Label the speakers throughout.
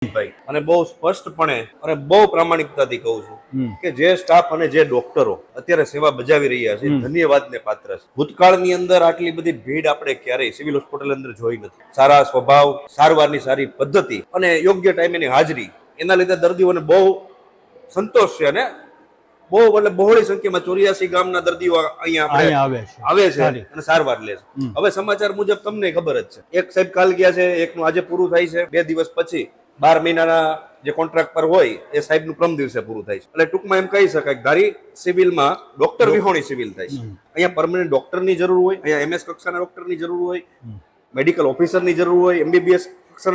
Speaker 1: ભાઈ અને બહુ સ્પષ્ટપણે અને બહુ પ્રામાણિકતાથી કહું છું કે જે સ્ટાફ અને જે ડોક્ટરો અત્યારે સેવા બજાવી રહ્યા છે ધન્યવાદને પાત્ર છે. ભૂતકાળની અંદર આટલી બધી ભીડ આપણે ક્યારેય સિવિલ હોસ્પિટલ અંદર જોઈ નથી. સારા સ્વભાવ, સારવારની સારી પદ્ધતિ અને યોગ્ય ટાઈમેની હાજરી, એના લીધે દર્દીઓને બહુ સંતોષ છે અને બહુ એટલે બહોળી સંખ્યામાં 84 ગામના દર્દીઓ અહીંયા આવે છે અને સારવાર લે છે. હવે સમાચાર મુજબ તમને ખબર જ છે, એક સાહેબ કાલ ગયા છે, એકનું આજે પૂરું થાય છે, 2 દિવસ પછી 12 મહિનાના જે કોન્ટ્રાક્ટ પર હોય એ સાહેબનું પ્રમ દિવસે પૂરું થાય છે. એટલે ટૂંકમાં એમ કહી શકાય કે ધારી સિવિલમાં ડોક્ટર વિહોણી સિવિલ થાય છે. અહીંયા પરમનન્ટ ડોક્ટરની જરૂર હોય, અહીંયા MS કક્ષાના ડોક્ટરની જરૂર હોય, મેડિકલ ઓફિસરની જરૂર હોય, MBBS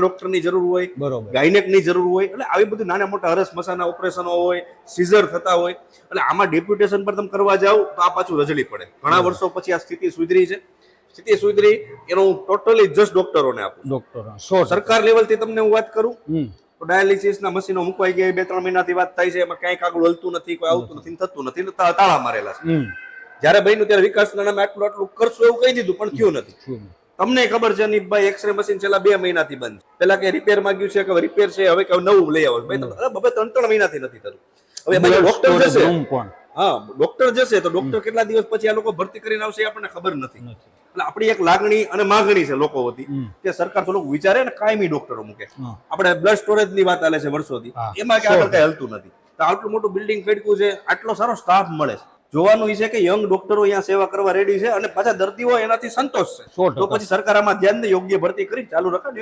Speaker 1: ડોક્ટરની જરૂર હોય, ગાયનેકની જરૂર હોય. એટલે આવી બધી નાના મોટા હરસ મસાના ઓપરેશનો હોય, સીઝર થતા હોય. એટલે આમાં ડેપ્યુટેશન પર તમે કરવા જાવ તો આ પાછું રજળી પડે. ઘણા વર્ષો પછી આ સ્થિતિ સુધરી છે. સ્થિતિ સુધરી એનું ટોટલી જસ્ટ ડોક્ટરોને આપું. સરકાર લેવલથી તમને હું વાત કરું તો ડાયાલિસિસના મશીનો મુકવાઈ ગયા 2-3 મહિનાથી વાત થાય છે, એમાં ક્યાંય આગળ હલતું નથી, કોઈ આવતું નથી, થતું નથી, તાળા મારેલા છે. જયારે બન્યું ત્યારે વિકાસના નામે આટલું કરશું એવું કહી દીધું, પણ થયું નથી. તમને ખબર છે ને ભાઈ, એક્સરે મશીન છેલ્લા 2 મહિનાથી બંધ. પેલા કે રિપેર માંગ્યું છે કે રિપેર છે, હવે કે નવું લઈ આવો. ભાઈ 3 મહિનાથી નથી થતું. હવે ડોક્ટર જશે, હા ડોક્ટર જશે તો ડોક્ટર કેટલા દિવસ પછી આ લોકો ભરતી કરીને આવશે એ આપણને ખબર નથી. એટલે આપણી એક લાગણી અને માંગણી છે લોકો વતી કે સરકાર થોડુંક વિચારે ને કાયમી ડોક્ટરો મૂકે. આપણે બ્લડ સ્ટોરેજ ની વાત ચાલે છે વર્ષોથી, એમાં કે આગળ કઈ હલતું નથી. તો આટલું મોટું બિલ્ડિંગ ફેડકું છે, આટલો સારો સ્ટાફ મળે છે. જોવાનું એ છે કે યંગ ડોક્ટરો અહીંયા સેવા કરવા રેડી છે અને પાછા દર્દીઓ એનાથી સંતોષ છે. તો પછી સરકાર આમાં ધ્યાન દે, યોગ્ય ભરતી કરી ચાલુ રખાય.